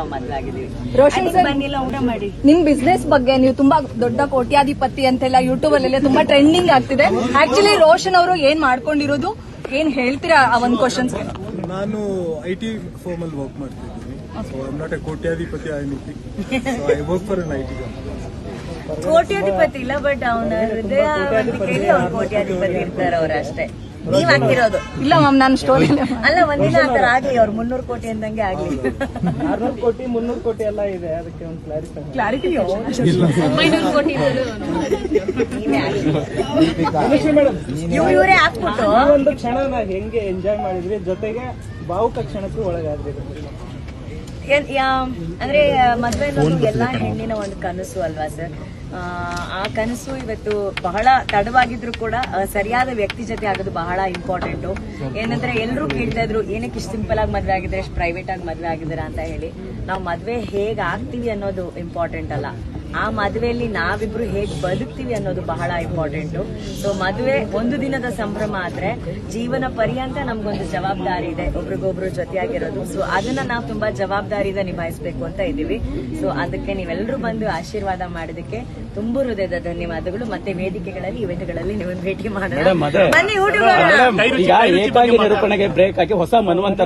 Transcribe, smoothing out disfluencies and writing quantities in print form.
ನಾವು ಮದ್ವೆ ಆಗಿದೀವಿ. ರೋಷನ್ ಸರ್ ಬಂದಿಲ್ಲ, ಊಟ ಮಾಡಿ. ನಿಮ್ ಬಿಸ್ನೆಸ್ ಬಗ್ಗೆ ನೀವು ತುಂಬಾ ದೊಡ್ಡ ಕೋಟ್ಯಾಧಿಪತಿ ಅಂತೆಲ್ಲ ಯೂಟ್ಯೂಬ್ ಅಲ್ಲೆಲ್ಲ ತುಂಬಾ ಟ್ರೆಂಡಿಂಗ್ ಆಗ್ತಿದೆ. ಆಕ್ಚುಲಿ ರೋಷನ್ ಅವರು ಏನ್ ಮಾಡ್ಕೊಂಡಿರೋದು, ಏನ್ ಹೇಳ್ತೀರಾ ಆ ಒಂದ್ ಕ್ವಶನ್ಸ್? ನಾನು IT ಫರ್ಮ್ ಅಲ್ಲಿ ವರ್ಕ್ ಮಾಡ್ತಿದ್ದೀನಿ. So I am not a ಕೋಟ್ಯಾಧಿಪತಿ I work for an IT company. ಕೋಟ್ಯಾಧಿಪತಿ ಇಲ್ಲ, ಬಟ್ ಅವನ ಹೃದಯ ಅವ್ರು ಕೋಟ್ಯಾಧಿಪತಿ ಇರ್ತಾರೆ ಅವ್ರ ಅಷ್ಟೇ. ನೀವ್ ಆಗ್ತಿರೋದು ಇಲ್ಲ ಮ್ಯಾಮ್, ನಾನು ಸ್ಟೋರಿ ಅಲ್ಲ, ಒಂದಿನ ಆತರ ಆಗ್ಲಿ, ಅವ್ರು 300 ಕೋಟಿ ಅಂದಂಗೆ ಆಗ್ಲಿ. 600 ಕೋಟಿ 300 ಕೋಟಿ ಎಲ್ಲ ಇದೆ, ಅದಕ್ಕೆ ಒಂದು ಕ್ಲಾರಿಟಿ. 900 ಕೋಟಿ ಇವರೇ ಹಾಕ್ಬಿಟ್ಟು ಒಂದು ಕ್ಷಣನ ಹೆಂಗೆ ಎಂಜಾಯ್ ಮಾಡಿದ್ರಿ, ಜೊತೆಗೆ ಭಾವುಕ ಕ್ಷಣಕ್ಕೂ ಒಳಗಾದ್ರಿ? ಅಂದ್ರೆ ಮದ್ವೆ ಅನ್ನೋದು ಎಲ್ಲಾ ಹೆಣ್ಣಿನ ಒಂದು ಕನಸು ಅಲ್ವಾ ಸರ್? ಆ ಕನಸು ಇವತ್ತು ಬಹಳ ತಡವಾಗಿದ್ರು ಕೂಡ ಸರಿಯಾದ ವ್ಯಕ್ತಿ ಜೊತೆ ಆಗೋದು ಬಹಳ ಇಂಪಾರ್ಟೆಂಟ್. ಏನಂದ್ರೆ ಎಲ್ಲರೂ ಕೇಳ್ತಾ ಇದ್ರು, ಏನಕ್ಕೆ ಇಷ್ಟು ಸಿಂಪಲ್ ಆಗಿ ಮದ್ವೆ ಆಗಿದ್ರೆ, ಇಷ್ಟು ಪ್ರೈವೇಟ್ ಆಗಿ ಮದ್ವೆ ಆಗಿದ್ದೀರಾ ಅಂತ ಹೇಳಿ. ನಾವು ಮದ್ವೆ ಹೇಗ್ ಆಗ್ತೀವಿ ಅನ್ನೋದು ಇಂಪಾರ್ಟೆಂಟ್ ಅಲ್ಲ, ಆ ಮದುವೆಯಲ್ಲಿ ನಾವಿಬ್ರು ಹೇಗ್ ಬದುಕ್ತೀವಿ ಅನ್ನೋದು ಬಹಳ ಇಂಪಾರ್ಟೆಂಟ್. ಸೊ ಮದುವೆ ಒಂದು ದಿನದ ಸಂಭ್ರಮ ಆದ್ರೆ ಜೀವನ ಪರ್ಯಂತ ನಮ್ಗೊಂದು ಜವಾಬ್ದಾರಿ ಇದೆ, ಒಬ್ರಿಗೊಬ್ರು ಜೊತೆಯಾಗಿರೋದು. ಸೊ ಅದನ್ನ ನಾವು ತುಂಬಾ ಜವಾಬ್ದಾರಿಯಿಂದ ನಿಭಾಯಿಸಬೇಕು ಅಂತ ಇದೀವಿ. ಸೊ ಅದಕ್ಕೆ ನೀವೆಲ್ಲರೂ ಬಂದು ಆಶೀರ್ವಾದ ಮಾಡೋದಕ್ಕೆ ತುಂಬಾ ಹೃದಯದ ಧನ್ಯವಾದಗಳು. ಮತ್ತೆ ವೇದಿಕೆಗಳಲ್ಲಿ, ಇವೆಂಟ್ಗಳಲ್ಲಿ ನೀವು ಭೇಟಿ ಮಾಡೋಣ, ಬನ್ನಿ ಊಟ ಮಾಡೋಣ. ಈಗ ಏಕಾಂಗಿ ನಿರೂಪಣೆಗೆ ಬ್ರೇಕ್ ಹಾಕಿ ಹೊಸ ಮನ್ವಂತರ